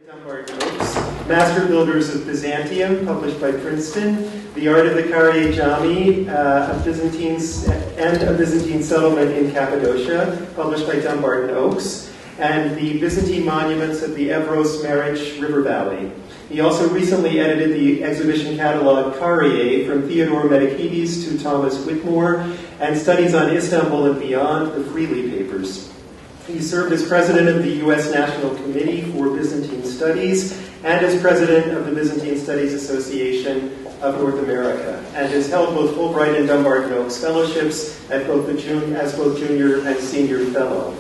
Dumbarton Oaks, Master Builders of Byzantium, published by Princeton, The Art of the Karye Jami, a Byzantine Settlement in Cappadocia, published by Dumbarton Oaks, and The Byzantine Monuments of the Evros-Maric River Valley. He also recently edited the exhibition catalog Karye, From Theodore Metakides to Thomas Whitmore, and Studies on Istanbul and Beyond, the Freely Papers. He served as president of the U.S. National Committee for Byzantine Studies and as president of the Byzantine Studies Association of North America, and has held both Fulbright and Dumbarton Oaks fellowships as both junior and senior fellow.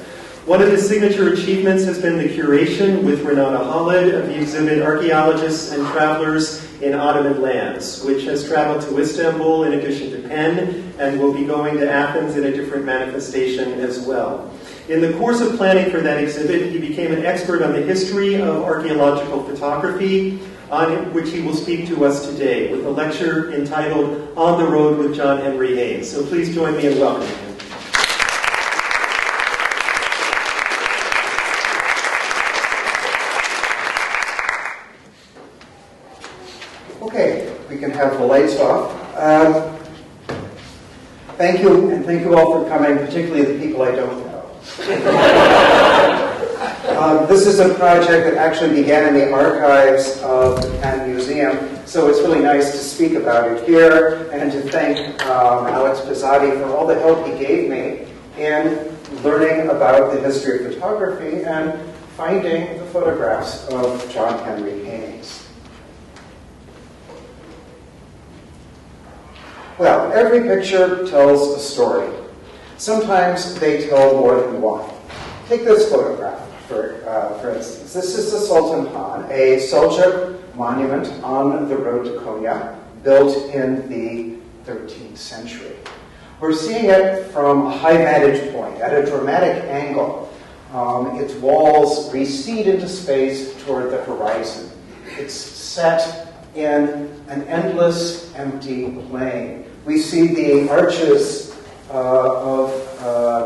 One of his signature achievements has been the curation with Renata Hollid of the exhibit Archaeologists and Travelers in Ottoman Lands, which has traveled to Istanbul in addition to Penn and will be going to Athens in a different manifestation as well. In the course of planning for that exhibit, he became an expert on the history of archaeological photography, on which he will speak to us today with a lecture entitled On the Road with John Henry Haynes. So please join me in welcoming him. Okay, we can have the lights off. Thank you, and thank you all for coming, particularly the people I don't know. This is a project that actually began in the archives of the Penn Museum, so it's really nice to speak about it here and to thank Alex Pizzati for all the help he gave me in learning about the history of photography and finding the photographs of John Henry Haynes. Well, every picture tells a story. Sometimes they tell more than one. Take this photograph, for instance. This is the Sultan Pod, a Seljuk monument on the road to Konya, built in the 13th century. We're seeing it from a high vantage point, at a dramatic angle. Its walls recede into space toward the horizon. It's set in an endless, empty plain. We see the arches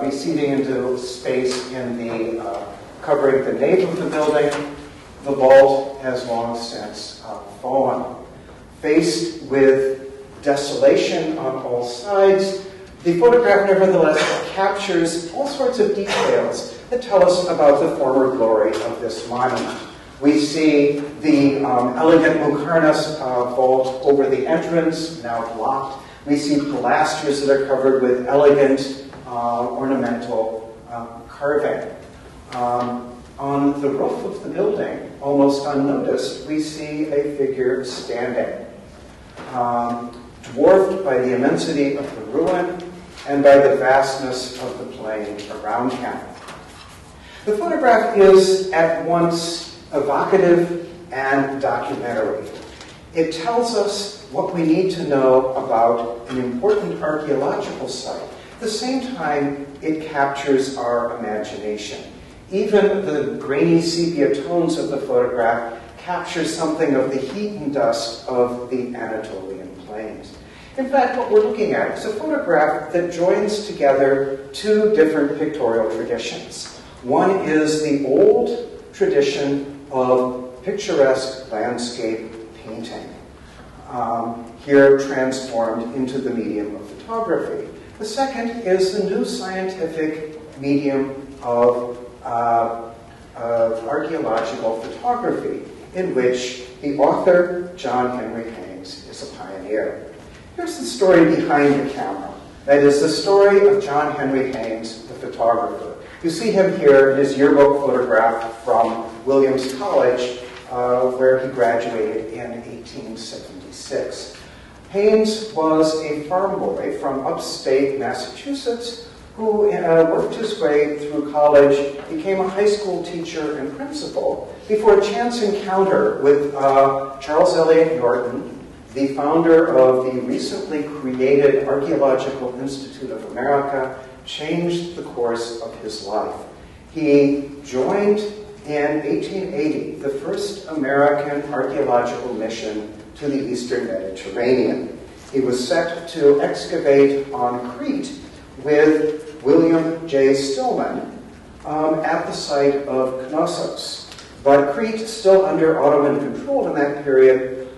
receding into space in the covering the nave of the building. The vault has long since fallen. Faced with desolation on all sides, the photograph nevertheless captures all sorts of details that tell us about the former glory of this monument. We see the elegant Muqarnas vault over the entrance, now blocked. We see pilasters that are covered with elegant ornamental carving. On the roof of the building, almost unnoticed, we see a figure standing, dwarfed by the immensity of the ruin and by the vastness of the plain around him. The photograph is at once evocative and documentary. It tells us what we need to know about an important archaeological site. At the same time, it captures our imagination. Even the grainy sepia tones of the photograph capture something of the heat and dust of the Anatolian plains. In fact, what we're looking at is a photograph that joins together two different pictorial traditions. One is the old tradition of picturesque landscape painting, here transformed into the medium of photography. The second is the new scientific medium of archaeological photography, in which the author, John Henry Haynes, is a pioneer. Here's the story behind the camera. That is the story of John Henry Haynes, the photographer. You see him here in his yearbook photograph from Williams College, where he graduated in 1876. Haynes was a farm boy from upstate Massachusetts who worked his way through college, became a high school teacher and principal, before a chance encounter with Charles Eliot Norton, the founder of the recently created Archaeological Institute of America, changed the course of his life. He joined in 1880 the first American archaeological mission to the Eastern Mediterranean. He was set to excavate on Crete with William J. Stillman at the site of Knossos. But Crete, still under Ottoman control in that period,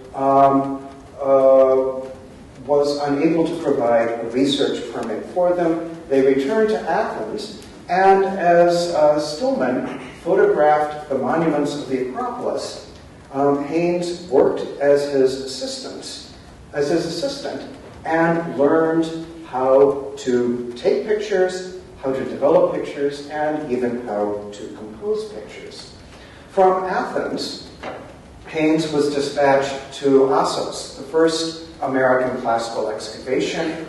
was unable to provide a research permit for them. They returned to Athens, and as Stillman photographed the monuments of the Acropolis, Haynes worked as his assistant, and learned how to take pictures, how to develop pictures, and even how to compose pictures. From Athens, Haynes was dispatched to Assos, the first American classical excavation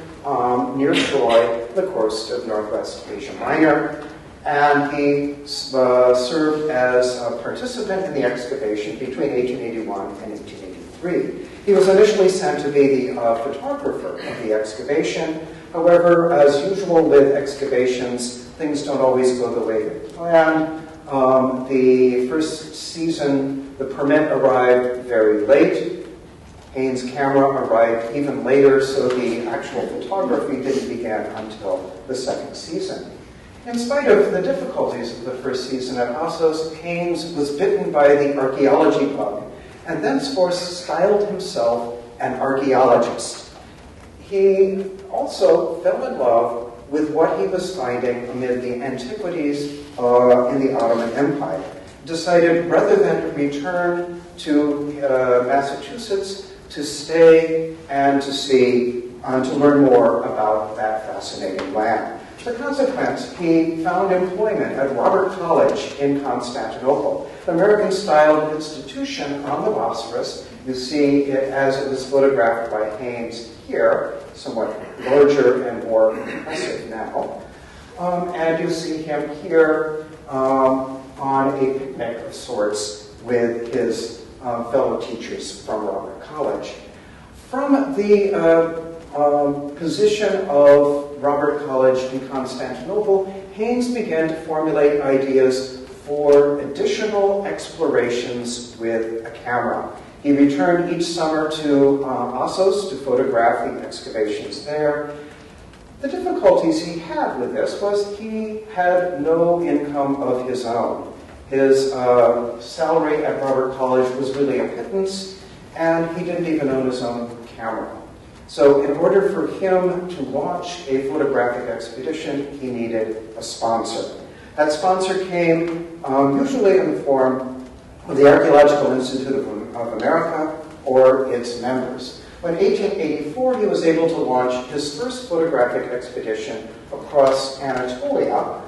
near Troy, the coast of Northwest Asia Minor, and he served as a participant in the excavation between 1881 and 1883. He was initially sent to be the photographer of the excavation. However, as usual with excavations, things don't always go the way they planned. The first season, the permit arrived very late. Haynes' camera arrived even later, so the actual photography didn't begin until the second season. In spite of the difficulties of the first season at Assos, Haynes was bitten by the archaeology bug, and thenceforth styled himself an archaeologist. He also fell in love with what he was finding amid the antiquities in the Ottoman Empire. Decided rather than to return to Massachusetts, to stay and to see, to learn more about that fascinating land. As a consequence, he found employment at Robert College in Constantinople, an American-styled institution on the Bosphorus. You see it as it was photographed by Haynes here, somewhat larger and more impressive now. And you see him here on a picnic of sorts with his fellow teachers from Robert College. From the position of Robert College in Constantinople, Haynes began to formulate ideas for additional explorations with a camera. He returned each summer to Assos to photograph the excavations there. The difficulties he had with this was he had no income of his own. His salary at Robert College was really a pittance, and he didn't even own his own camera. So in order for him to launch a photographic expedition, he needed a sponsor. That sponsor came usually in the form of the Archaeological Institute of America or its members. In 1884, he was able to launch his first photographic expedition across Anatolia,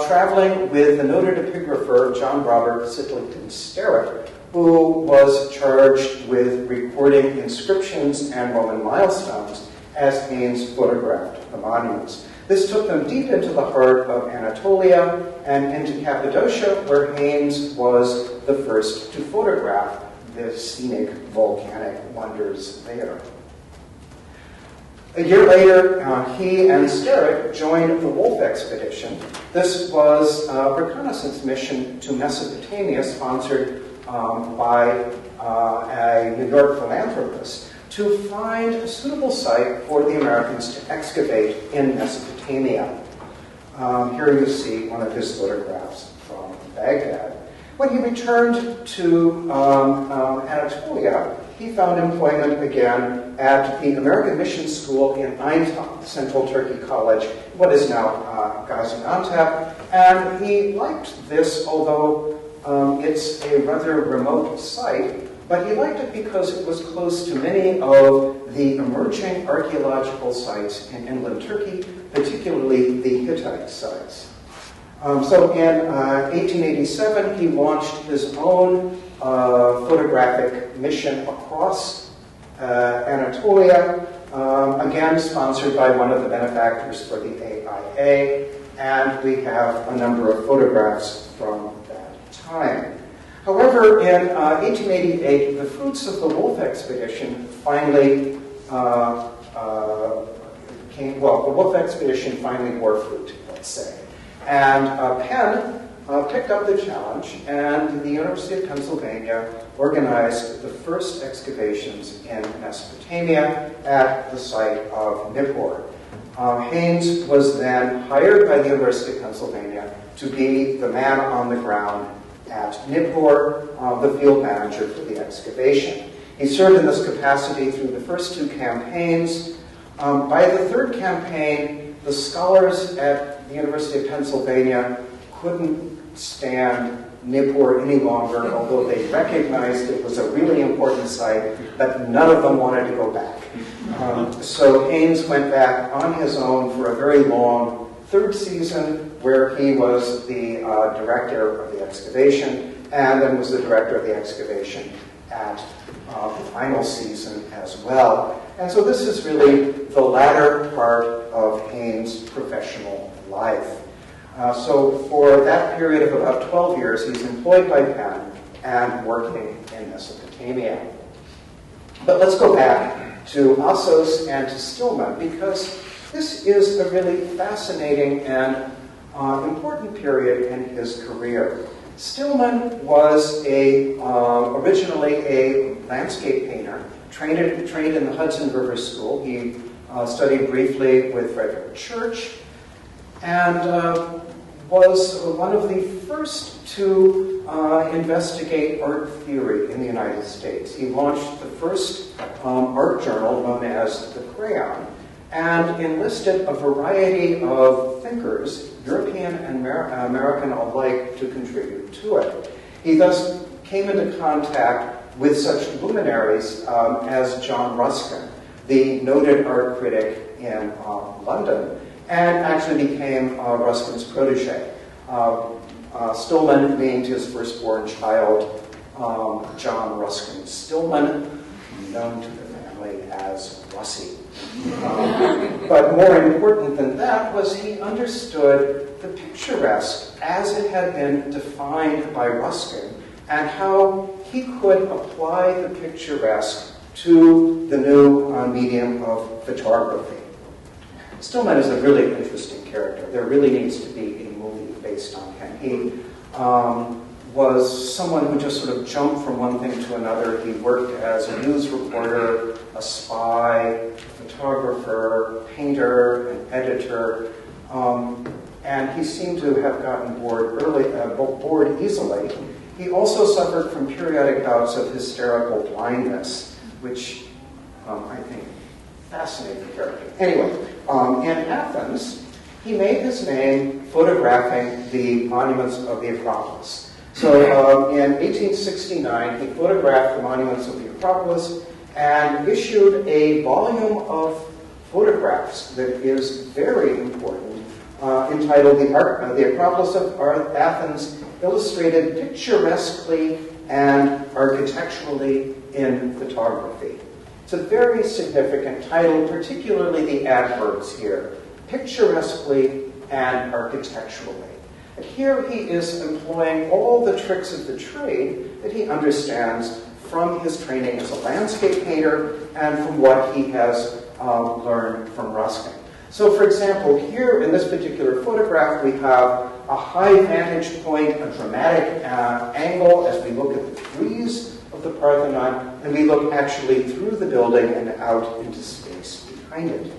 traveling with the noted epigrapher John Robert Sitlington Sterrett, who was charged with recording inscriptions and Roman milestones as Haynes photographed the monuments. This took them deep into the heart of Anatolia and into Cappadocia, where Haynes was the first to photograph the scenic volcanic wonders there. A year later, he and Sterrett joined the Wolf expedition. This was a reconnaissance mission to Mesopotamia, sponsored by a New York philanthropist, to find a suitable site for the Americans to excavate in Mesopotamia. Here you see one of his photographs from Baghdad. When he returned to Anatolia, he found employment again at the American Mission School in Aintab, Central Turkey College, what is now Gaziantep, and he liked this, although it's a rather remote site, but he liked it because it was close to many of the emerging archaeological sites in inland Turkey, particularly the Hittite sites. So in 1887, he launched his own photographic mission across Anatolia, again sponsored by one of the benefactors for the AIA, and we have a number of photographs from that time. However, in 1888, the fruits of the Wolf expedition finally the Wolf expedition finally bore fruit, let's say. And Penn picked up the challenge, and the University of Pennsylvania organized the first excavations in Mesopotamia at the site of Nippur. Haynes was then hired by the University of Pennsylvania to be the man on the ground at Nippur, the field manager for the excavation. He served in this capacity through the first 2 campaigns. By the 3rd campaign, the scholars at the University of Pennsylvania couldn't stand Nippur any longer, although they recognized it was a really important site, but none of them wanted to go back. So Haynes went back on his own for a very long 3rd season, where he was the director of the excavation, and then was the director of the excavation at the final season as well. And so this is really the latter part of Haynes' professional life. So for that period of about 12 years, he's employed by Penn and working in Mesopotamia. But let's go back to Assos and to Stillman, because this is a really fascinating and important period in his career. Stillman was originally a landscape painter, trained in the Hudson River School. He studied briefly with Frederick Church, and was one of the first to investigate art theory in the United States. He launched the first art journal known as The Crayon, and enlisted a variety of thinkers, European and American alike, to contribute to it. He thus came into contact with such luminaries as John Ruskin, the noted art critic in London, and actually became Ruskin's protege. Stillman named his firstborn child John Ruskin Stillman, known to the family as Russie. But more important than that was he understood the picturesque as it had been defined by Ruskin, and how he could apply the picturesque to the new medium of photography. Stillman is a really interesting character. There really needs to be a movie based on him. He was someone who just sort of jumped from one thing to another. He worked as a news reporter, a spy, a photographer, painter, an editor, and he seemed to have gotten bored easily. He also suffered from periodic bouts of hysterical blindness, which I think fascinating character. Anyway, in Athens, he made his name photographing the monuments of the Acropolis. So in 1869, he photographed the monuments of the Acropolis and issued a volume of photographs that is very important, entitled The Acropolis of Athens, Illustrated Picturesquely and Architecturally in Photography. It's a very significant title, particularly the adverbs here, picturesquely and architecturally. And here he is employing all the tricks of the trade that he understands from his training as a landscape painter and from what he has learned from Ruskin. So for example, here in this particular photograph, we have a high vantage point, a dramatic angle as we look at the frieze of the Parthenon, and we look actually through the building and out into space behind it.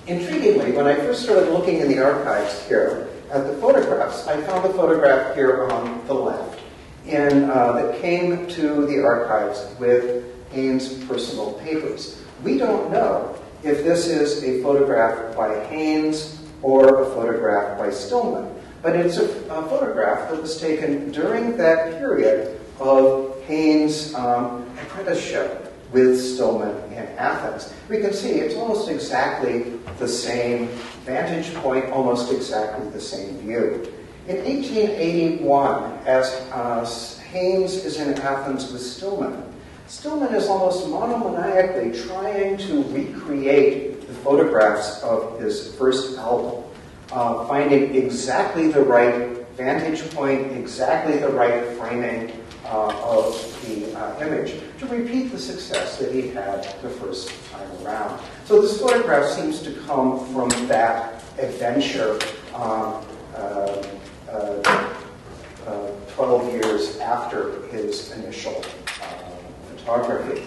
Intriguingly, when I first started looking in the archives here at the photographs, I found the photograph here on the left that came to the archives with Haynes' personal papers. We don't know if this is a photograph by Haynes or a photograph by Stillman, but it's a photograph that was taken during that period of Haynes' apprenticeship with Stillman in Athens. We can see it's almost exactly the same vantage point, almost exactly the same view. In 1881, as Haynes is in Athens with Stillman, Stillman is almost monomaniacally trying to recreate the photographs of his first album, finding exactly the right vantage point, exactly the right framing of the image to repeat the success that he had the first time around. So this photograph seems to come from that adventure 12 years after his initial photography.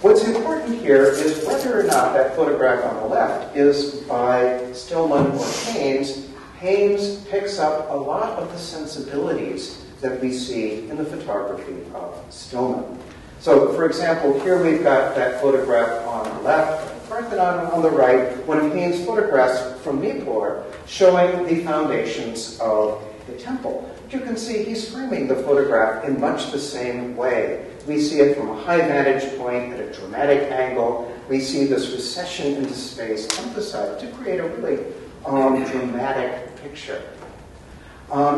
What's important here is whether or not that photograph on the left is by Stillman or Haynes Haynes picks up a lot of the sensibilities that we see in the photography of Stillman. So, for example, here we've got that photograph on the left, the Parthenon on the right, one of Haynes' photographs from Nippur showing the foundations of the temple. You can see he's framing the photograph in much the same way. We see it from a high vantage point at a dramatic angle. We see this recession into space emphasized to create a really dramatic picture.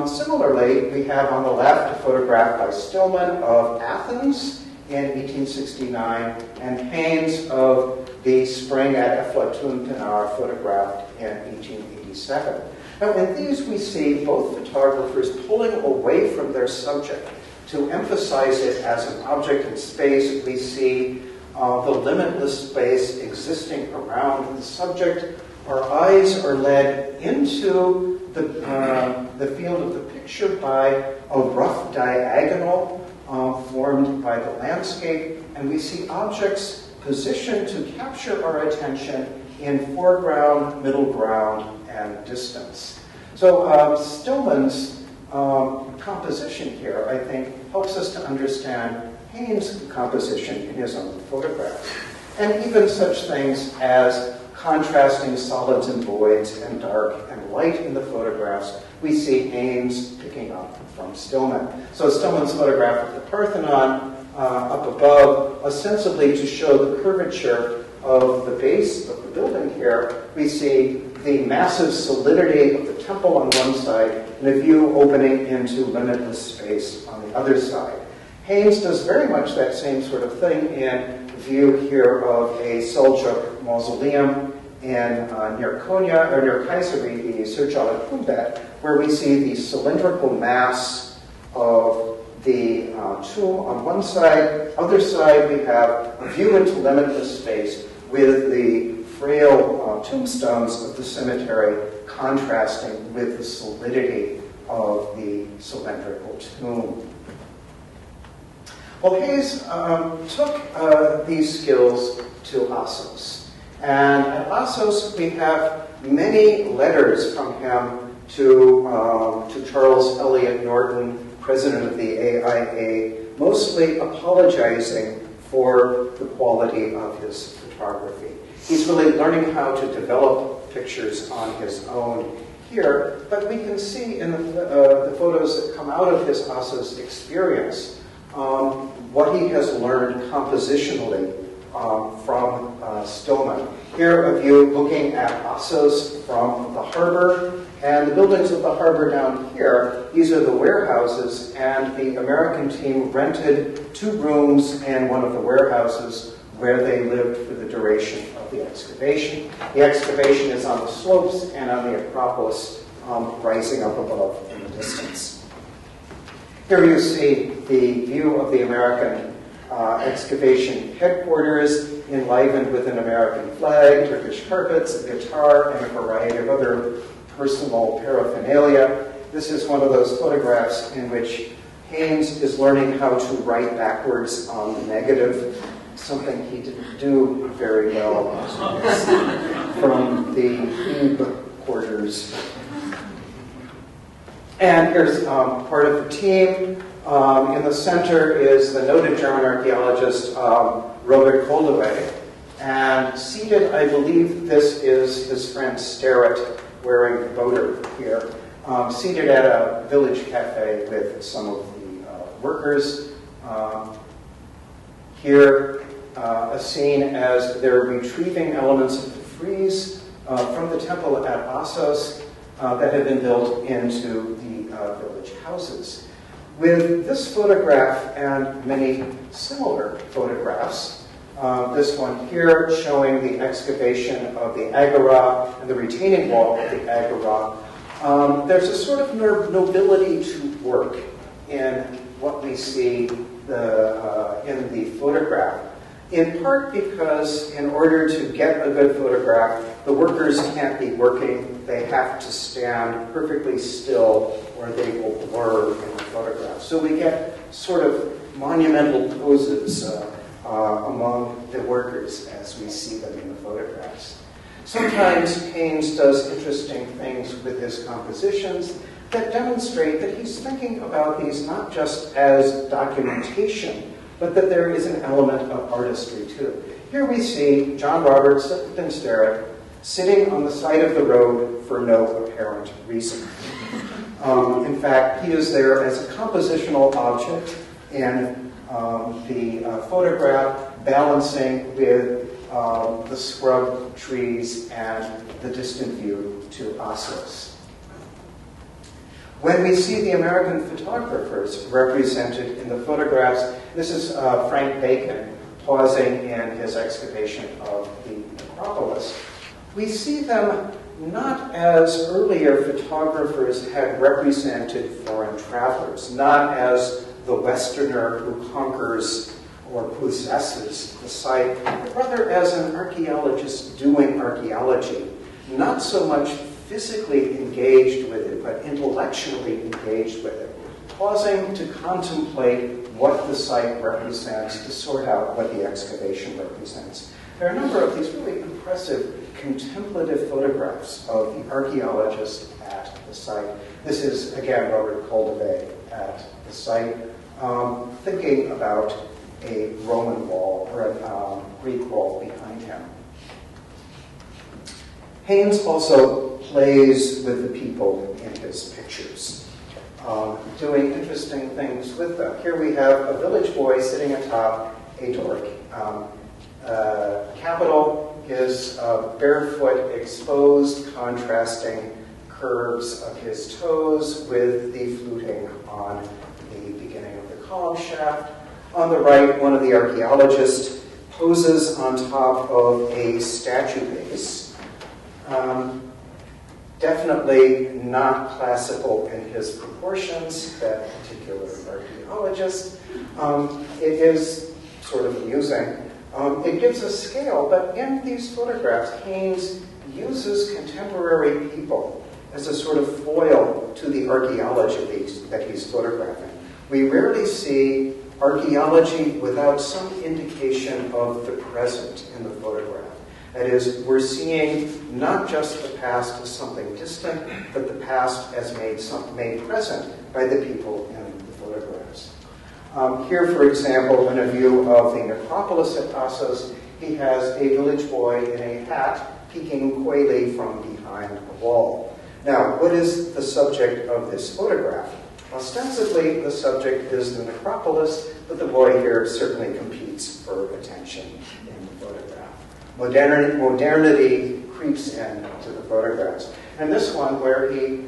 Similarly, we have on the left a photograph by Stillman of Athens in 1869 and Haynes of the spring at Eflatun Pinar photographed in 1887. Now, in these, we see both photographers pulling away from their subject to emphasize it as an object in space. We see the limitless space existing around the subject. Our eyes are led into the field of the picture by a rough diagonal formed by the landscape, and we see objects positioned to capture our attention in foreground, middle ground, and distance. So Stillman's composition here, I think, helps us to understand Haynes' composition in his own photographs. And even such things as contrasting solids and voids and dark and light in the photographs, we see Haynes picking up from Stillman. So Stillman's photograph of the Parthenon up above, ostensibly to show the curvature of the base of the building here, we see the massive solidity of the temple on one side and a view opening into limitless space on the other side. Haynes does very much that same sort of thing in view here of a Seljuk mausoleum in near Konya, or near Kayseri, the Sircala Kumbet, where we see the cylindrical mass of the tomb on one side. Other side, we have a view into limitless space with the frail tombstones of the cemetery contrasting with the solidity of the cylindrical tomb. Well, Haynes took these skills to Assos. And at Assos, we have many letters from him to Charles Eliot Norton, president of the AIA, mostly apologizing for the quality of his photography. He's really learning how to develop pictures on his own here, but we can see in the photos that come out of his Assos experience what he has learned compositionally from Stillman. Here, a view looking at Assos from the harbor, and the buildings of the harbor down here, these are the warehouses, and the American team rented 2 rooms in one of the warehouses where they lived for the duration of the excavation. The excavation is on the slopes and on the Acropolis rising up above in the distance. Here you see the view of the American excavation headquarters, enlivened with an American flag, Turkish carpets, a guitar, and a variety of other personal paraphernalia. This is one of those photographs in which Haynes is learning how to write backwards on the negative, something he didn't do very well from the Thebe quarters. And here's part of the team. In the center is the noted German archaeologist Robert Koldewey. And seated, I believe this is his friend Sterrett, wearing the boater here, seated at a village cafe with some of the workers. Here, a scene as they're retrieving elements of the frieze from the temple at Assos that had been built into the village houses. With this photograph and many similar photographs, this one here showing the excavation of the agora and the retaining wall of the agora, there's a sort of nobility to work in what we see in the photograph. In part because in order to get a good photograph, the workers can't be working. They have to stand perfectly still or they will blur in the photograph. So we get sort of monumental poses among the workers as we see them in the photographs. Sometimes Haynes does interesting things with his compositions that demonstrate that he's thinking about these not just as documentation, but that there is an element of artistry too. Here we see John Robert Sterrett sitting on the side of the road for no apparent reason. In fact, he is there as a compositional object in the photograph, balancing with the scrub trees and the distant view to Assos. When we see the American photographers represented in the photographs, this is Frank Bacon pausing in his excavation of the necropolis, we see them not as earlier photographers had represented foreign travelers, not as the Westerner who conquers or possesses the site, but rather as an archaeologist doing archaeology, not so much physically engaged with it, but intellectually engaged with it, pausing to contemplate what the site represents, to sort out what the excavation represents. There are a number of these really impressive contemplative photographs of the archaeologist at the site. This is, again, Robert Coldevet at the site, thinking about a Roman wall or a Greek wall behind him. Haynes also plays with the people in his pictures, doing interesting things with them. Here we have a village boy sitting atop a Doric capital, his barefoot, exposed, contrasting curves of his toes with the fluting on the beginning of the column shaft. On the right, one of the archaeologists poses on top of a statue base. Definitely not classical in his proportions, that particular archaeologist. It is sort of amusing. It gives a scale, but in these photographs, Haynes uses contemporary people as a sort of foil to the archaeology that he's photographing. We rarely see archaeology without some indication of the present in the photograph. That is, we're seeing not just the past as something distant, but the past as made present by the people in the photographs. Here, for example, in a view of the necropolis at Assos, he has a village boy in a hat peeking coyly from behind a wall. Now, what is the subject of this photograph? Ostensibly, the subject is the necropolis, but the boy here certainly competes for attention in the photograph. Modernity creeps into the photographs. And this one, where he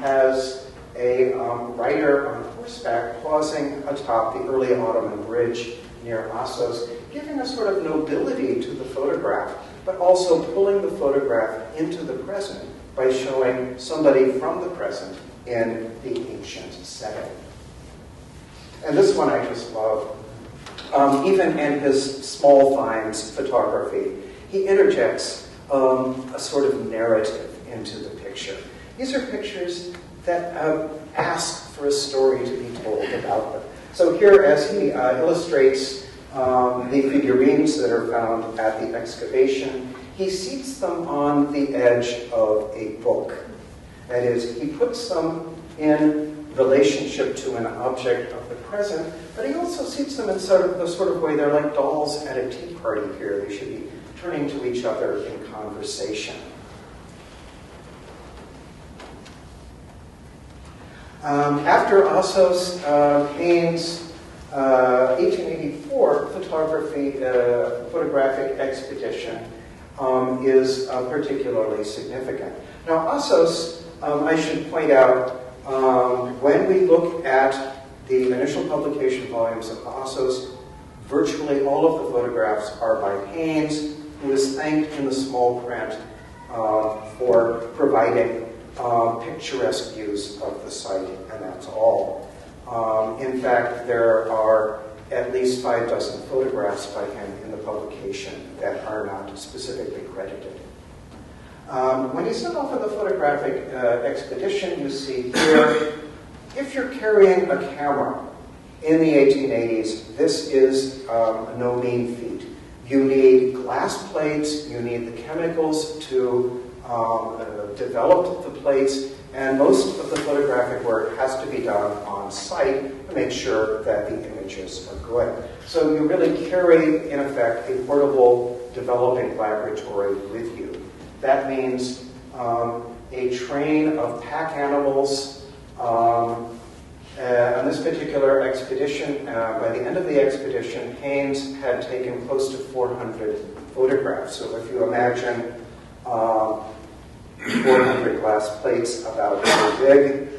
has a rider on horseback pausing atop the early Ottoman bridge near Assos, giving a sort of nobility to the photograph, but also pulling the photograph into the present by showing somebody from the present in the ancient setting. And this one I just love. Even in his small finds photography, he interjects a sort of narrative into the picture. These are pictures that ask for a story to be told about them. So here, as he illustrates the figurines that are found at the excavation, he seats them on the edge of a book. That is, he puts them in relationship to an object of the present, but he also seats them in the sort of way they're like dolls at a tea party here. They should be turning to each other in conversation. After Assos, Haynes' 1884 photographic expedition is particularly significant. Now, Assos, I should point out, when we look at the initial publication volumes of Assos, virtually all of the photographs are by Haynes, who is thanked in the small print for providing picturesque views of the site, and that's all. In fact, there are at least 6 photographs by him in the publication that are not specifically credited. When he set off on the photographic expedition, you see here, if you're carrying a camera in the 1880s, this is no mean feat. You need glass plates, you need the chemicals to develop the plates, and most of the photographic work has to be done on site to make sure that the images are good. So you really carry, in effect, a portable developing laboratory with you. That means a train of pack animals. On this particular expedition, by the end of the expedition, Haynes had taken close to 400 photographs. So if you imagine 400 glass plates about so big,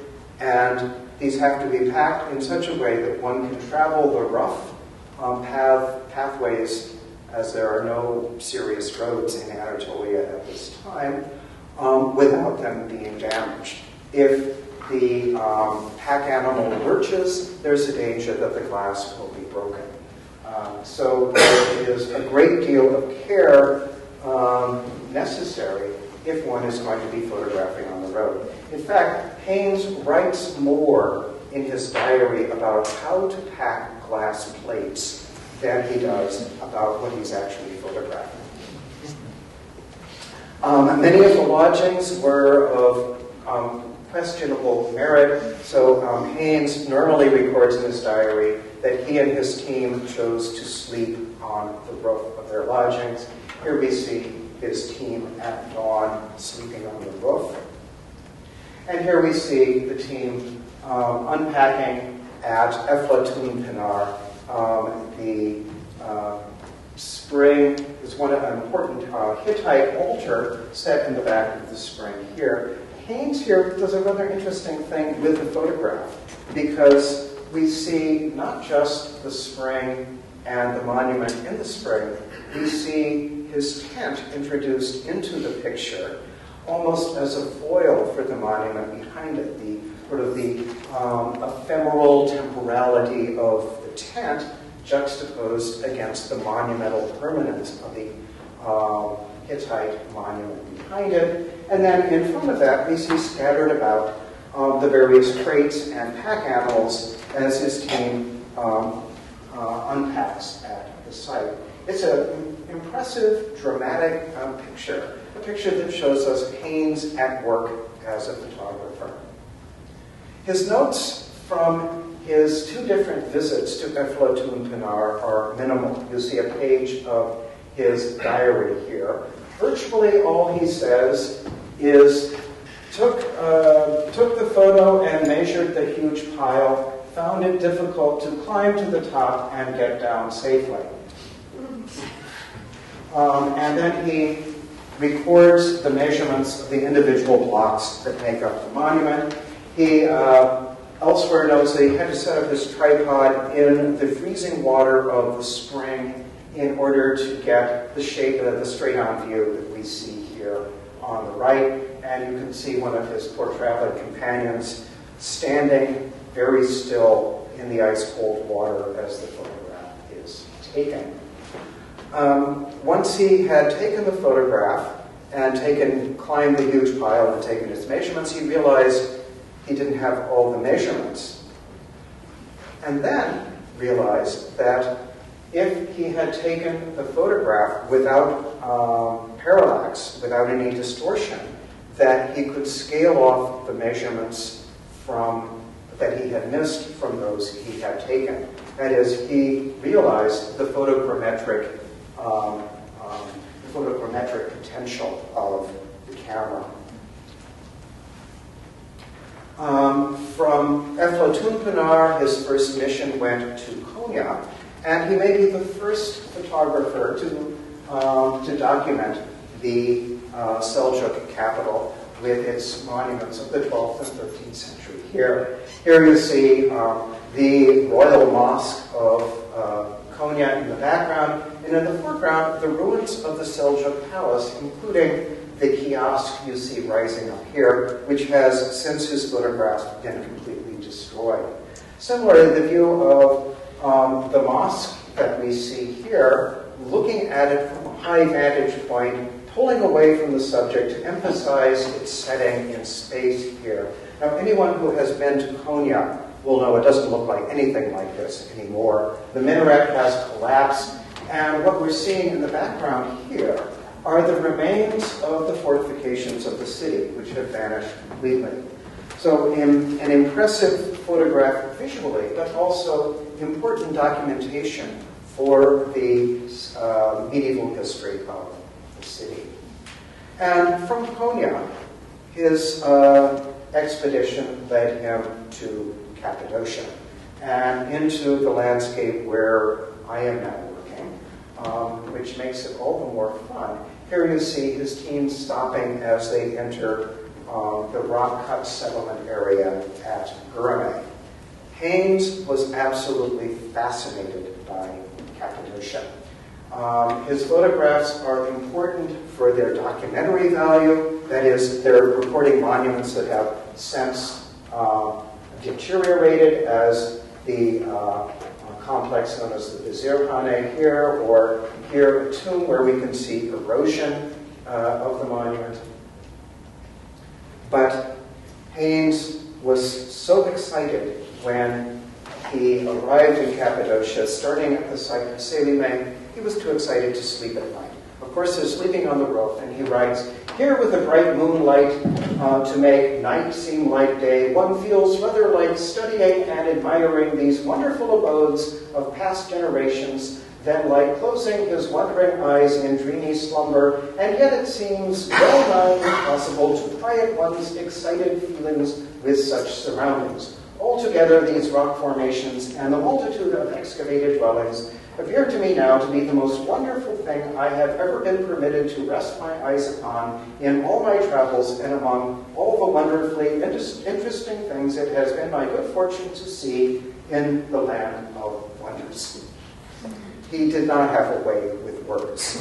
and these have to be packed in such a way that one can travel the rough pathways, as there are no serious roads in Anatolia at this time, without them being damaged. If the pack animal lurches, there's a danger that the glass will be broken. So there is a great deal of care necessary if one is going to be photographing on the road. In fact, Haynes writes more in his diary about how to pack glass plates than he does about what he's actually photographing. Many of the lodgings were of questionable merit, so Haynes normally records in his diary that he and his team chose to sleep on the roof of their lodgings. Here we see his team at dawn sleeping on the roof. And here we see the team unpacking at Eflatun Pinar. The spring is an important Hittite altar set in the back of the spring here. Haynes here does a rather interesting thing with the photograph, because we see not just the spring and the monument in the spring, we see his tent introduced into the picture almost as a foil for the monument behind it, the sort of the ephemeral temporality of the tent juxtaposed against the monumental permanence of the Hittite monument behind it. And then in front of that, we see scattered about the various crates and pack animals as his team unpacks at the site. It's an impressive, dramatic picture, a picture that shows us Haynes at work as a photographer. His notes from his two different visits to Eflatun Pinar are minimal. You see a page of his diary here. Virtually all he says is, took the photo and measured the huge pile, found it difficult to climb to the top and get down safely. And then he records the measurements of the individual blocks that make up the monument. He elsewhere notes that he had to set up his tripod in the freezing water of the spring in order to get the shape of the straight-on view that we see here on the right. And you can see one of his poor traveling companions standing very still in the ice-cold water as the photograph is taken. Once he had taken the photograph and climbed the huge pile and taken its measurements, he realized he didn't have all the measurements. And then realized that if he had taken the photograph without parallax, without any distortion, that he could scale off the measurements that he had missed from those he had taken. That is, he realized the photogrammetric potential of the camera. From Eflatun Pinar, his first mission went to Konya, and he may be the first photographer to document the Seljuk capital with its monuments of the 12th and 13th century. Here you see the royal mosque of Konya in the background, and in the foreground, the ruins of the Seljuk palace, including the kiosk you see rising up here, which has, since his photograph, been completely destroyed. Similarly, the view of the mosque that we see here, looking at it from a high vantage point, pulling away from the subject to emphasize its setting in space here. Now, anyone who has been to Konya will know it doesn't look like anything like this anymore. The minaret has collapsed, And what we're seeing in the background here are the remains of the fortifications of the city, which have vanished completely. So an impressive photograph visually, but also important documentation for the medieval history of the city. And from Konya, his expedition led him to Cappadocia and into the landscape where I am now working, which makes it all the more fun. Here you see his team stopping as they enter the rock-cut settlement area at Gurame. Haynes was absolutely fascinated by Cappadocia. His photographs are important for their documentary value. That is, they're recording monuments that have since deteriorated, as the complex known as the Bizirhane here, or here a tomb where we can see erosion of the monument. But Haynes was so excited when he arrived in Cappadocia, starting at the site of Selime. He was too excited to sleep at night. Of course, they're sleeping on the roof, and he writes, "Here with the bright moonlight to make night seem like day, one feels rather like studying and admiring these wonderful abodes of past generations, than like closing his wondering eyes in dreamy slumber, and yet it seems well nigh impossible to quiet one's excited feelings with such surroundings. Altogether, these rock formations and the multitude of excavated dwellings appear to me now to be the most wonderful thing I have ever been permitted to rest my eyes upon in all my travels, and among all the wonderfully interesting things it has been my good fortune to see in the land of wonders." He did not have a way with words.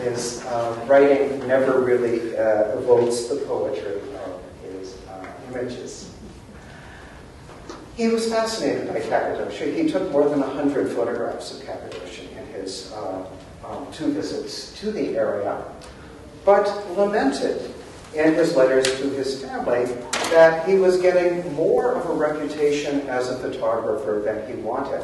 His writing never really evokes the poetry of his images. He was fascinated by Cappadocia. He took more than 100 photographs of Cappadocia in his 2 visits to the area, but lamented in his letters to his family that he was getting more of a reputation as a photographer than he wanted.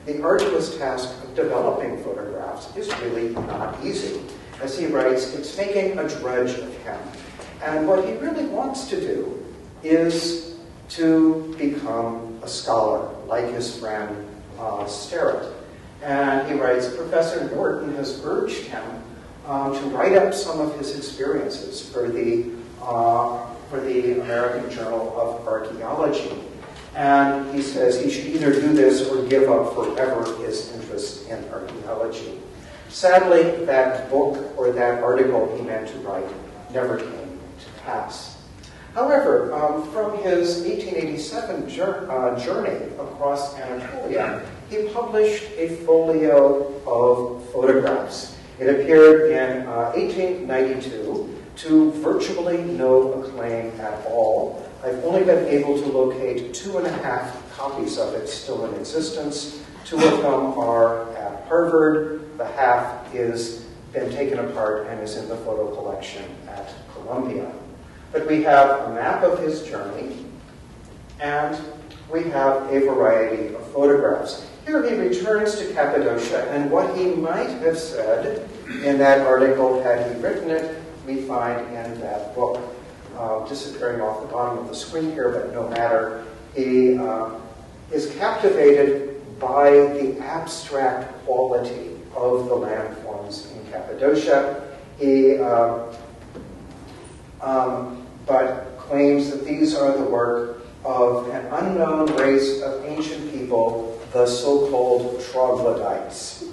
The arduous task of developing photographs is really not easy. As he writes, it's making a drudge of him. And what he really wants to do is to become a scholar, like his friend Sterrett. And he writes, Professor Norton has urged him to write up some of his experiences for the American Journal of Archaeology. And he says he should either do this or give up forever his interest in archaeology. Sadly, that book or that article he meant to write never came to pass. However, from his 1887 journey across Anatolia, he published a folio of photographs. It appeared in 1892 to virtually no acclaim at all. I've only been able to locate 2.5 copies of it still in existence. 2 of them are at Harvard. The half is been taken apart and is in the photo collection at Columbia. But we have a map of his journey, and we have a variety of photographs. Here he returns to Cappadocia, and what he might have said in that article had he written it, we find in that book. Disappearing off the bottom of the screen here, but no matter. He is captivated by the abstract quality of the landforms in Cappadocia. He but claims that these are the work of an unknown race of ancient people, the so-called troglodytes.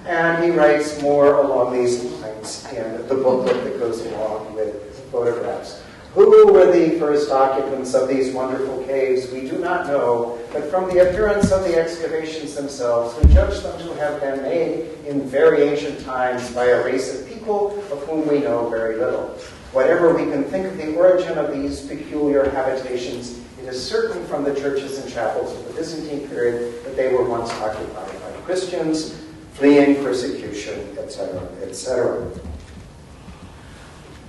And he writes more along these lines in the booklet that goes along with the photographs. Who were the first occupants of these wonderful caves? We do not know, but from the appearance of the excavations themselves, we judge them to have been made in very ancient times by a race of people of whom we know very little. Whatever we can think of the origin of these peculiar habitations, it is certain from the churches and chapels of the Byzantine period that they were once occupied by Christians, fleeing persecution, etc., etc.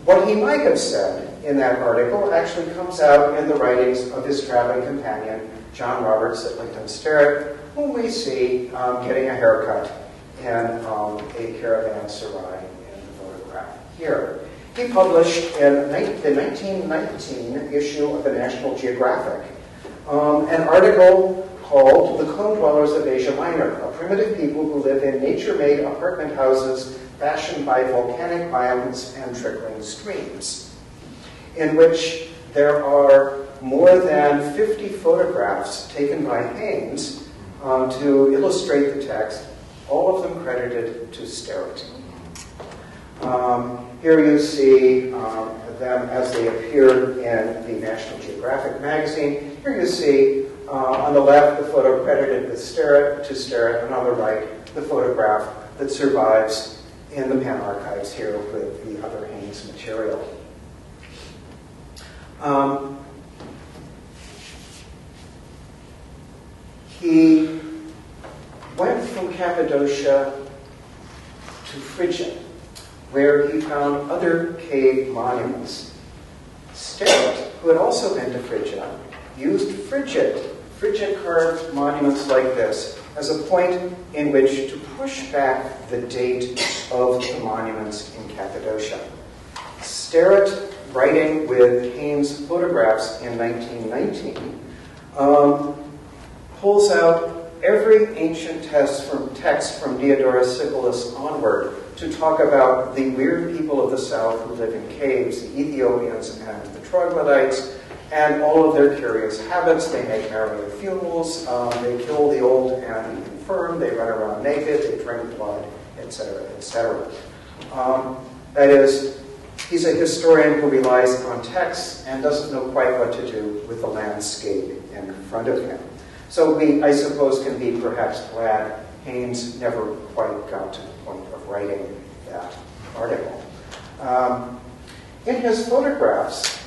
What he might have said in that article actually comes out in the writings of his traveling companion, John Roberts Islington Sterrett, whom we see getting a haircut in a caravanserai in the photograph here. He published in the 1919 issue of the National Geographic an article called "The Cone Dwellers of Asia Minor, a primitive people who live in nature-made apartment houses fashioned by volcanic violence and trickling streams," in which there are more than 50 photographs taken by Haynes to illustrate the text, all of them credited to Sterrett. Here you see them as they appeared in the National Geographic magazine. Here you see on the left the photo credited with Sterrett, and on the right the photograph that survives in the Penn archives here with the other Haynes material. He went from Cappadocia to Phrygia, where he found other cave monuments. Sterrett, who had also been to Phrygia, used frigid carved monuments like this as a point in which to push back the date of the monuments in Cappadocia. Sterrett, writing with Haynes' photographs in 1919, pulls out every ancient text from Diodorus Siculus onward to talk about the weird people of the south who live in caves, the Ethiopians and the troglodytes, and all of their curious habits. They make merry at funerals, they kill the old and the infirm, they run around naked, they drink blood, etc., etc. That is, he's a historian who relies on texts and doesn't know quite what to do with the landscape in front of him. So we, I suppose, can be perhaps glad Haynes never quite got to the point of writing that article. In his photographs,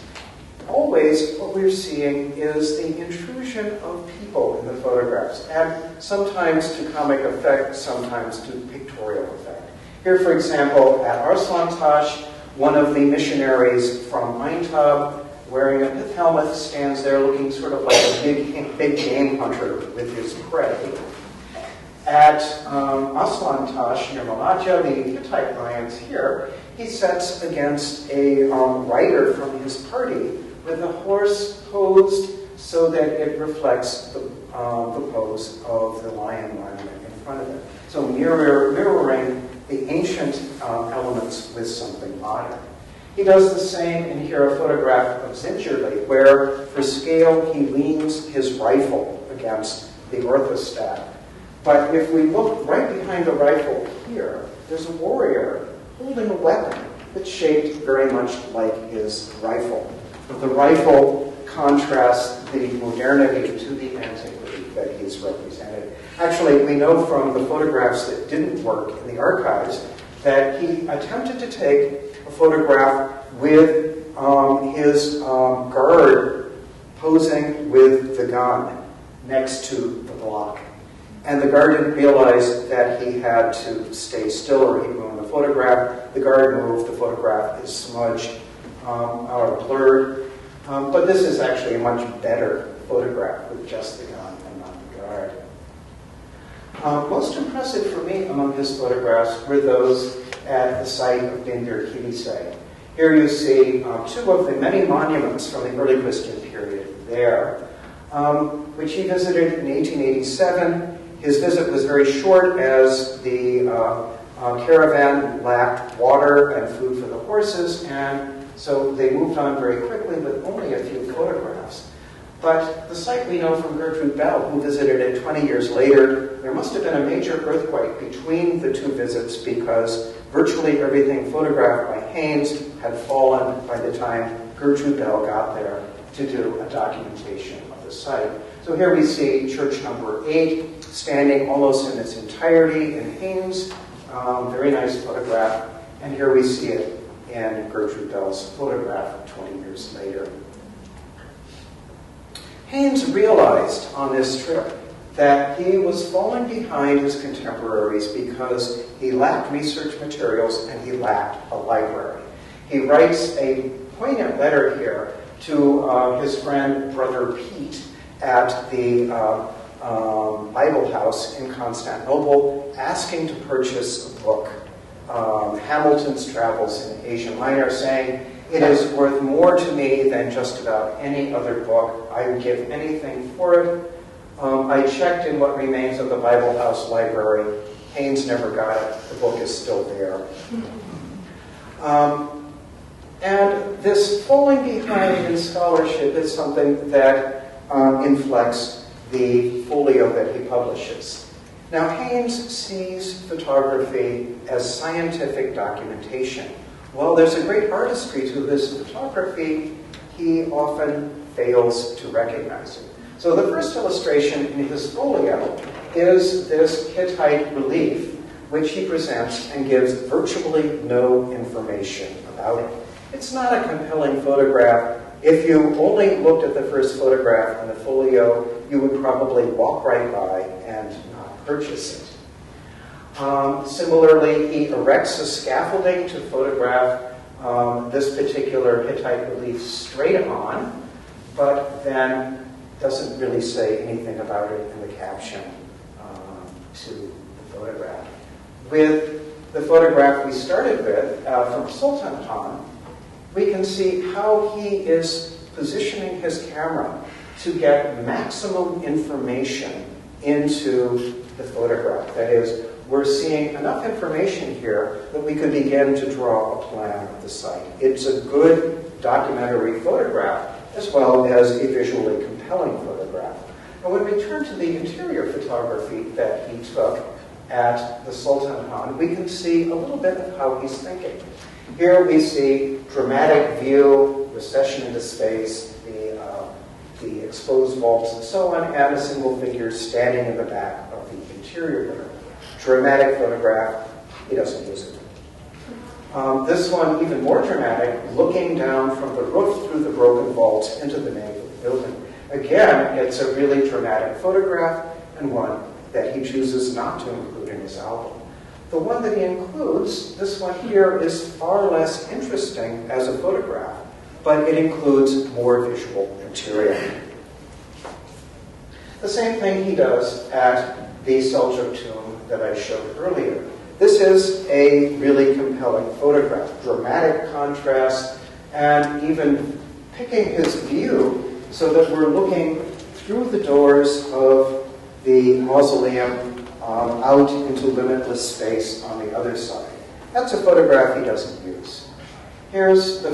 always what we're seeing is the intrusion of people in the photographs, and sometimes to comic effect, sometimes to pictorial effect. Here, for example, at Arslantash, one of the missionaries from Aintab, wearing a pith helmet, stands there looking sort of like a big game hunter with his prey. At Aslantash, near Malatya, the Hittite lions here, he sets against a rider from his party with a horse posed so that it reflects the pose of the lion monument in front of it. So mirroring the ancient elements with something modern. He does the same in here, a photograph of Zingerli, where for scale he leans his rifle against the orthostat. But if we look right behind the rifle here, there's a warrior holding a weapon that's shaped very much like his rifle. The rifle contrasts the modernity to the antiquity that he's represented. Actually, we know from the photographs that didn't work in the archives that he attempted to take a photograph with his guard posing with the gun next to the block. And the guard didn't realize that he had to stay still or he'd ruin the photograph. The guard moved, the photograph is smudged or blurred. But this is actually a much better photograph with just the gun and not the guard. Most impressive for me among his photographs were those at the site of Dindir Kilise. Here you see two of the many monuments from the early Christian period there, which he visited in 1887. His visit was very short as the caravan lacked water and food for the horses, and so they moved on very quickly with only a few photographs. But the site we know from Gertrude Bell, who visited it 20 years later, there must have been a major earthquake between the two visits because virtually everything photographed by Haynes had fallen by the time Gertrude Bell got there to do a documentation of the site. So here we see church number 8 standing almost in its entirety in Haynes. Very nice photograph. And here we see it in Gertrude Bell's photograph 20 years later. Haynes realized on this trip that he was falling behind his contemporaries because he lacked research materials and he lacked a library. He writes a poignant letter here to his friend, Brother Pete, at the Bible house in Constantinople asking to purchase a book, Hamilton's Travels in Asia Minor, saying, "It is worth more to me than just about any other book. I would give anything for it." I checked in what remains of the Bible house library. Haynes never got it. The book is still there. And this falling behind in scholarship is something that inflects the folio that he publishes. Now, Haynes sees photography as scientific documentation. While there's a great artistry to this photography, he often fails to recognize it. So the first illustration in his folio is this Hittite relief, which he presents and gives virtually no information about it. It's not a compelling photograph. If you only looked at the first photograph in the folio, you would probably walk right by and not purchase it. Similarly, he erects a scaffolding to photograph this particular Hittite relief straight on, but then doesn't really say anything about it in the caption to the photograph. With the photograph we started with from Sultan Pod, we can see how he is positioning his camera to get maximum information into the photograph. That is, we're seeing enough information here that we could begin to draw a plan of the site. It's a good documentary photograph as well as a visually compelling photograph. And when we turn to the interior photography that he took at the Sultan Pod, we can see a little bit of how he's thinking. Here we see dramatic view, recession into space, the exposed vaults and so on, and a single figure standing in the back of the interior there. Dramatic photograph, he doesn't use it. This one, even more dramatic, looking down from the roof through the broken vaults into the nave of the building. Again, it's a really dramatic photograph and one that he chooses not to include in his album. The one that he includes, this one here, is far less interesting as a photograph, but it includes more visual material. The same thing he does at the Seljuk tomb that I showed earlier. This is a really compelling photograph, dramatic contrast, and even picking his view so that we're looking through the doors of the mausoleum out into limitless space on the other side. That's a photograph he doesn't use. Here's the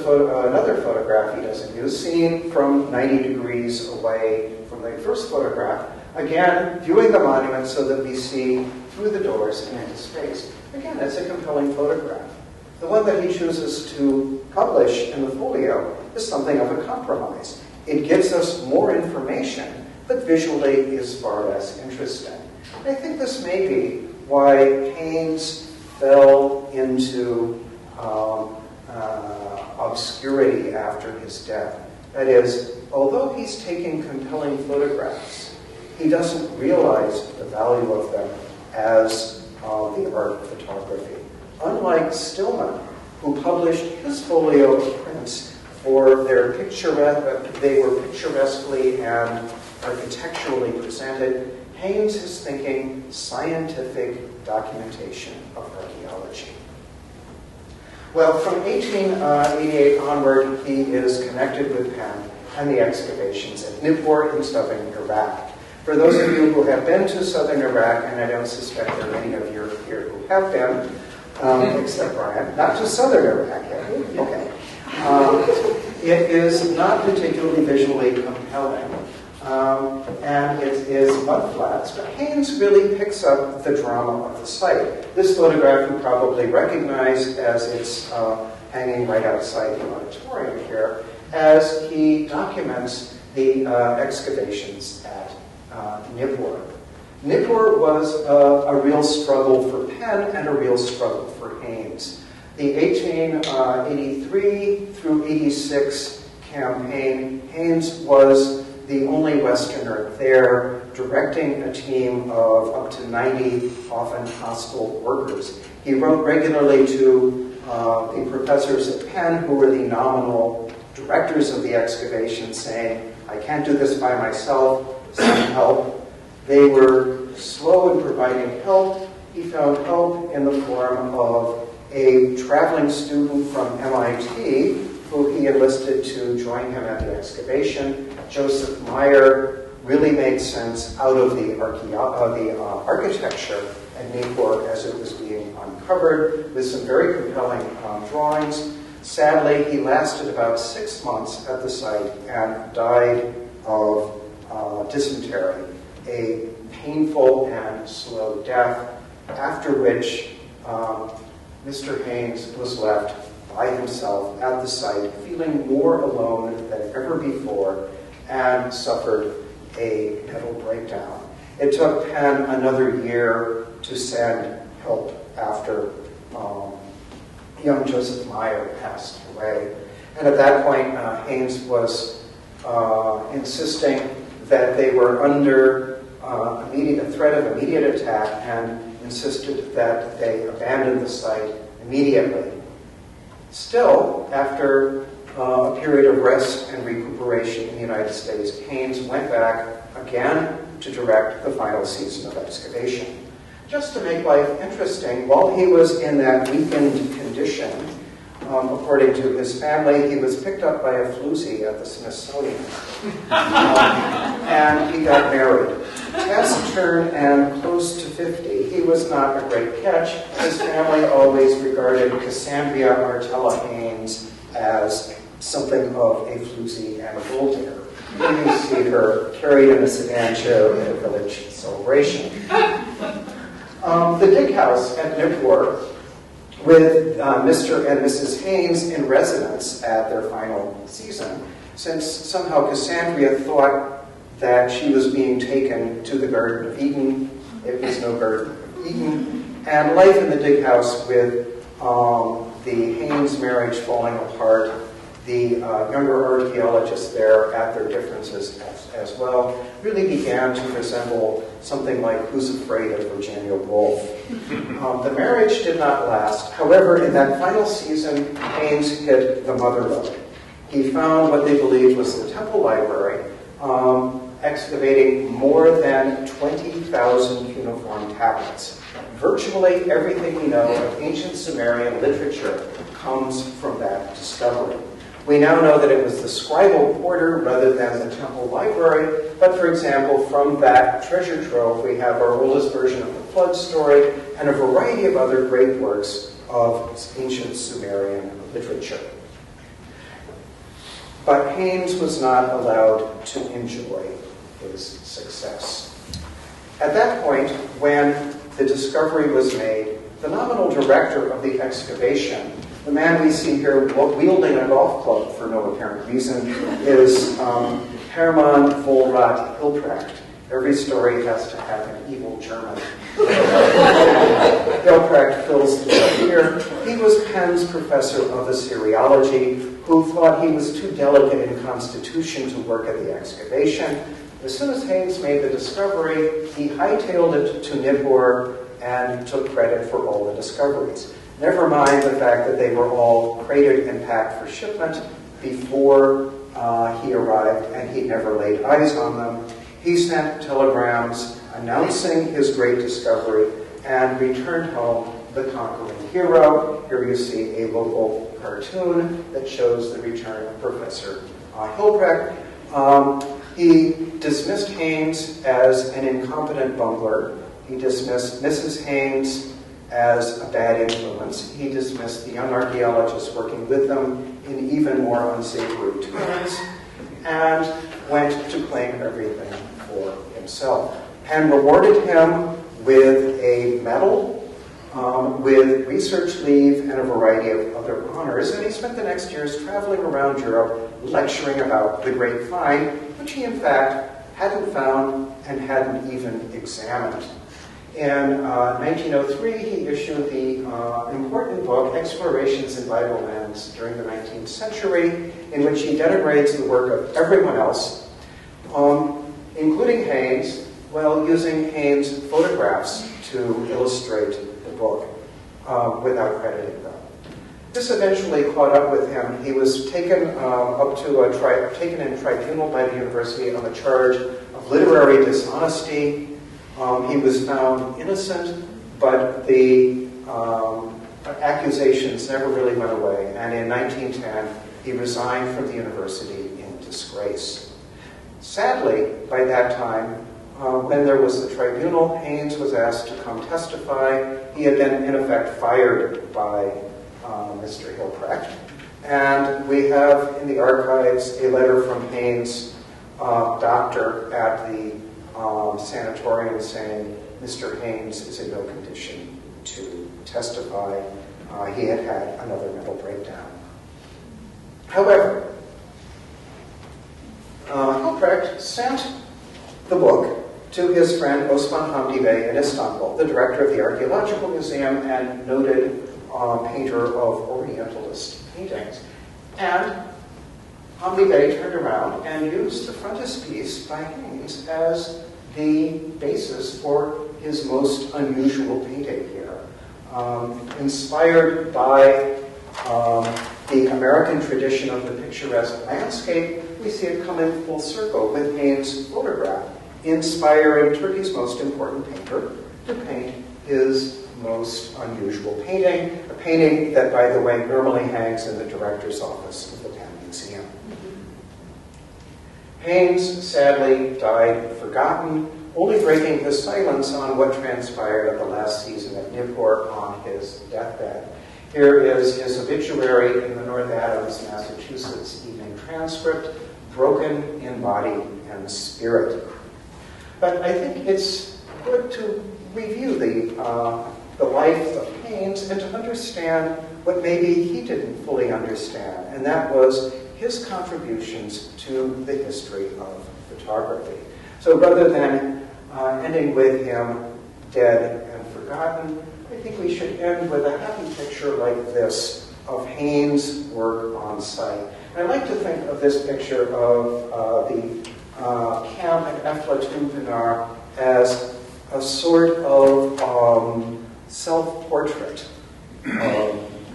another photograph he doesn't use, seen from 90 degrees away from the first photograph. Again, viewing the monument so that we see through the doors and into space. Again, it's a compelling photograph. The one that he chooses to publish in the folio is something of a compromise. It gives us more information, but visually is far less interesting. And I think this may be why Haynes fell into obscurity after his death. That is, although he's taking compelling photographs, he doesn't realize the value of them as the art of photography. Unlike Stillman, who published his folio of prints for their they were picturesquely and architecturally presented, Haynes is thinking scientific documentation of archaeology. Well, from 1888 onward, he is connected with Penn and the excavations at Nippur in southern Iraq. For those of you who have been to southern Iraq, and I don't suspect there are many of you here who have been, except Brian, not to southern Iraq yet. Okay. It is not particularly visually compelling, and it is mudflats, but Haynes really picks up the drama of the site. This photograph you probably recognize as it's hanging right outside the auditorium here, as he documents the excavations at Nippur. Nippur was a real struggle for Penn and a real struggle for Haynes. The 1883 through 86 campaign, Haynes was the only Westerner there, directing a team of up to 90 often hostile workers. He wrote regularly to the professors at Penn, who were the nominal directors of the excavation, saying, "I can't do this by myself, send help." They were slow in providing help. He found help in the form of a traveling student from MIT who he enlisted to join him at the excavation. Joseph Meyer really made sense out of the architecture at Nippur as it was being uncovered with some very compelling drawings. Sadly, he lasted about 6 months at the site and died of dysentery, a painful and slow death, after which Mr. Haynes was left by himself at the site, feeling more alone than ever before, and suffered a mental breakdown. It took Penn another year to send help after young Joseph Meyer passed away. And at that point, Haynes was insisting that they were under a threat of immediate attack and insisted that they abandon the site immediately. Still, after a period of rest and recuperation in the United States, Haynes went back again to direct the final season of excavation. Just to make life interesting, while he was in that weakened condition, according to his family, he was picked up by a floozy at the Smithsonian. And he got married. Taciturn and close to 50, he was not a great catch. His family always regarded Cassandra Artella Haynes as something of a floozy and a bull digger. Here you see her carried in a sedan chair at a village celebration. The dig house at Nippur, with Mr. and Mrs. Haynes in residence at their final season, since somehow Cassandra thought that she was being taken to the Garden of Eden. It was no Garden of Eden. And life in the dig house with the Haynes marriage falling apart, the younger archaeologists there at their differences as well, really began to resemble something like Who's Afraid of Virginia Woolf. The marriage did not last. However, in that final season, Haynes hit the mother lode. He found what they believed was the temple library, excavating more than 20,000 cuneiform tablets. Virtually everything we know of ancient Sumerian literature comes from that discovery. We now know that it was the scribal quarter rather than the temple library, but for example, from that treasure trove, we have our oldest version of the flood story and a variety of other great works of ancient Sumerian literature. But Haynes was not allowed to enjoy his success. At that point, when the discovery was made, the nominal director of the excavation, the man we see here wielding a golf club for no apparent reason, is Hermann Volrat Hilprecht. Every story has to have an evil German. Hilprecht fills the bill here. He was Penn's professor of Assyriology, who thought he was too delicate in constitution to work at the excavation. As soon as Haynes made the discovery, he hightailed it to Nippur and took credit for all the discoveries. Never mind the fact that they were all crated and packed for shipment before he arrived, and he never laid eyes on them. He sent telegrams announcing his great discovery and returned home the conquering hero. Here you see a local cartoon that shows the return of Professor Hilprecht. He dismissed Haynes as an incompetent bungler. He dismissed Mrs. Haynes as a bad influence. He dismissed the young archaeologists working with them in even more unsavory terms, and went to claim everything for himself. Penn rewarded him with a medal, with research leave, and a variety of other honors, and he spent the next years traveling around Europe lecturing about the great find, which he in fact hadn't found and hadn't even examined. In 1903, he issued the important book, Explorations in Bible Lands During the 19th Century, in which he denigrates the work of everyone else, including Haynes, while using Haynes' photographs to illustrate the book without crediting them. This eventually caught up with him. He was taken taken in tribunal by the university on the charge of literary dishonesty He was found innocent, but the accusations never really went away. And in 1910, he resigned from the university in disgrace. Sadly, by that time, when there was the tribunal, Haynes was asked to come testify. He had been, in effect, fired by Mr. Hilprecht. And we have in the archives a letter from Haynes' doctor at the sanatorium saying Mr. Haynes is in no condition to testify. He had had another mental breakdown. However, Hilprecht sent the book to his friend Osman Hamdi Bey in Istanbul, the director of the Archaeological Museum and noted painter of Orientalist paintings. And Hamdi Bey turned around and used the frontispiece by Haynes as the basis for his most unusual painting here. Inspired by the American tradition of the picturesque landscape, we see it come in full circle with Haynes' photograph, inspiring Turkey's most important painter to paint his most unusual painting, a painting that, by the way, normally hangs in the director's office of the Penn Museum. Haynes sadly died forgotten, only breaking his silence on what transpired at the last season at Nippur on his deathbed. Here is his obituary in the North Adams, Massachusetts Evening Transcript, broken in body and spirit. But I think it's good to review the life of Haynes and to understand what maybe he didn't fully understand, and that was his contributions to the history of photography. So rather than ending with him dead and forgotten, I think we should end with a happy picture like this of Haynes' work on site. And I like to think of this picture of the camp at Eflatun as a sort of self-portrait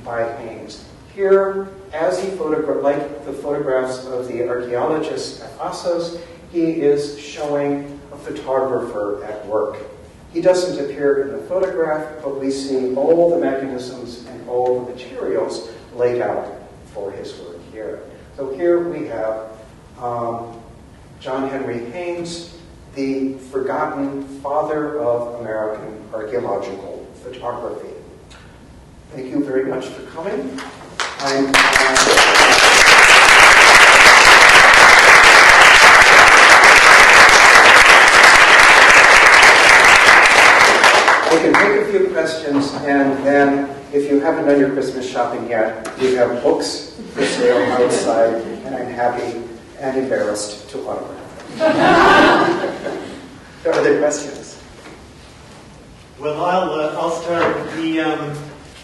by Haynes. Here, as he photographed, like the photographs of the archaeologist at Assos, he is showing a photographer at work. He doesn't appear in the photograph, but we see all the mechanisms and all the materials laid out for his work here. So here we have John Henry Haynes, the forgotten father of American archaeological photography. Thank you very much for coming. I can take a few questions, and then if you haven't done your Christmas shopping yet, we have books for sale outside, and I'm happy and embarrassed to autograph them. Are there questions? Well, I'll start.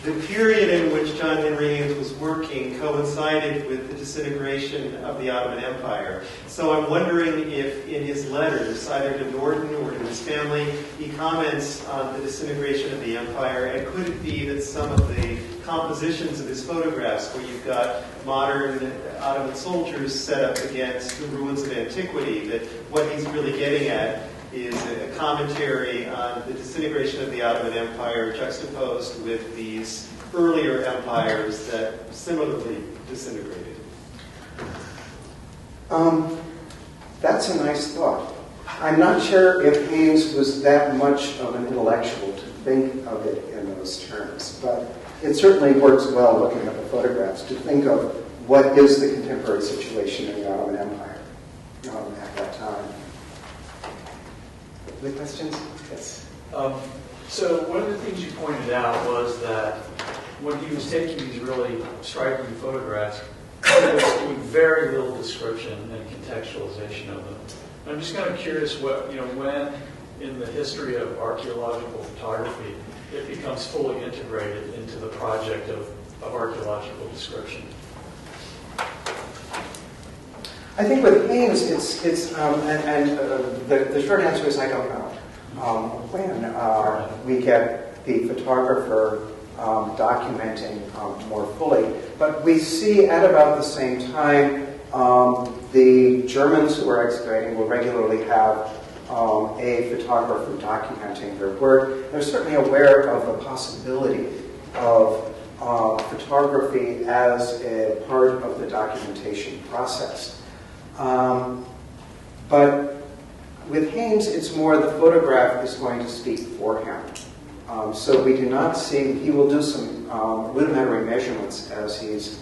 The period in which John Henry Haynes was working coincided with the disintegration of the Ottoman Empire. So I'm wondering if in his letters, either to Norton or to his family, he comments on the disintegration of the empire, and could it be that some of the compositions of his photographs, where you've got modern Ottoman soldiers set up against the ruins of antiquity, that what he's really getting at is a commentary on the disintegration of the Ottoman Empire juxtaposed with these earlier empires that similarly disintegrated? That's a nice thought. I'm not sure if Haynes was that much of an intellectual to think of it in those terms, but it certainly works well looking at the photographs to think of what is the contemporary situation in the Ottoman Empire at that time. Any questions? Yes. So one of the things you pointed out was that when he was taking these really striking photographs, he was doing very little description and contextualization of them. And I'm just kind of curious when in the history of archaeological photography it becomes fully integrated into the project of archaeological description. I think with Haynes, the short answer is I don't know. When we get the photographer documenting more fully, but we see at about the same time the Germans who are excavating will regularly have a photographer documenting their work. They're certainly aware of the possibility of photography as a part of the documentation process. But with Haynes, it's more the photograph is going to speak for him. So we do not see, he will do some rudimentary measurements as he's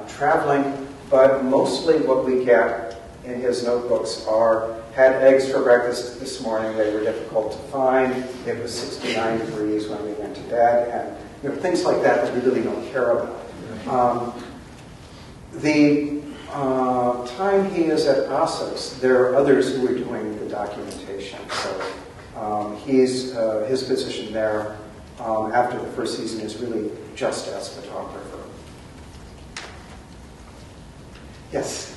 traveling, but mostly what we get in his notebooks are, had eggs for breakfast this morning, they were difficult to find, it was 69 degrees when we went to bed, and things like that that we really don't care about. The time he is at Assos, there are others who are doing the documentation, so his position there after the first season is really just as photographer. Yes?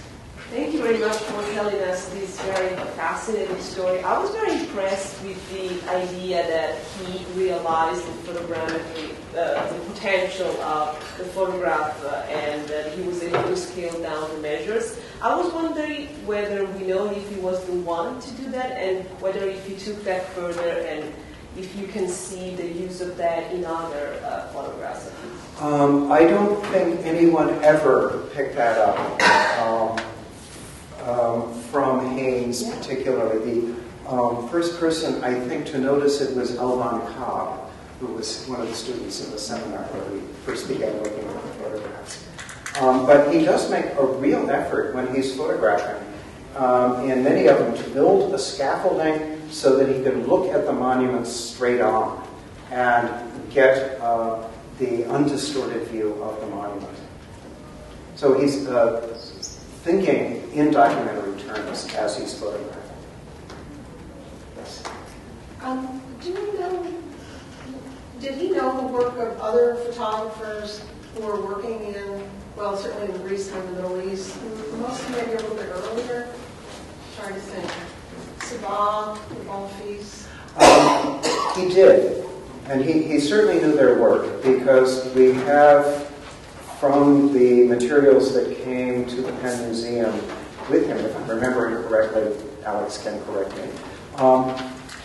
Thank you very much for telling us this very fascinating story. I was very impressed with the idea that he realized the photogrammetry, the potential of the photograph, and that he was able to scale down the measures. I was wondering whether we know if he was the one to do that, and whether if he took that further, and if you can see the use of that in other photographs of his. I don't think anyone ever picked that up. From Haynes particularly. The first person, I think, to notice it was Elvan Cobb, who was one of the students in the seminar where we first began looking at the photographs. But he does make a real effort when he's photographing, in many of them, to build a scaffolding so that he can look at the monuments straight on and get the undistorted view of the monument. So he's thinking in documentary terms as he's photographing. Yes? Do you know, did he know the work of other photographers who were working in, well, certainly in Greece and the Middle East, mostly maybe a little bit earlier? Trying to think. Sabah, the Bonfils. He did. And he certainly knew their work, because we have, from the materials that came to the Penn Museum with him, if I'm remembering correctly, Alex can correct me,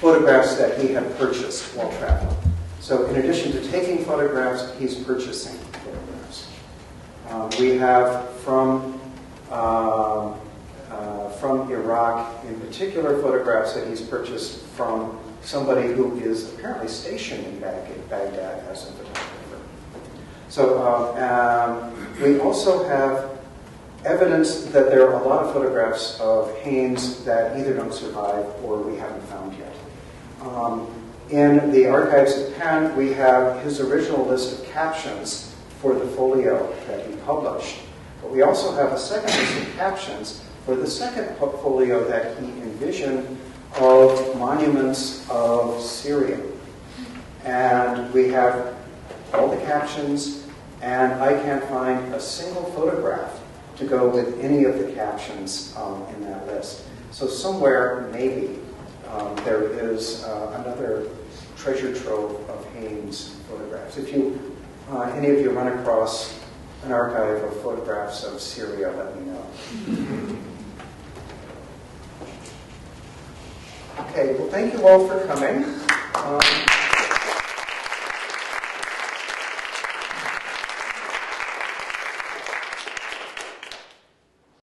photographs that he had purchased while traveling. So in addition to taking photographs, he's purchasing photographs. We have from Iraq, in particular, photographs that he's purchased from somebody who is apparently stationed in Baghdad as a photographer. So we also have evidence that there are a lot of photographs of Haynes that either don't survive or we haven't found yet. In the archives at Penn, we have his original list of captions for the folio that he published. But we also have a second list of captions for the second folio that he envisioned of monuments of Syria. And we have all the captions, and I can't find a single photograph to go with any of the captions in that list. So somewhere, maybe, there is another treasure trove of Haynes photographs. If you, any of you run across an archive of photographs of Syria, let me know. Okay, well, thank you all for coming.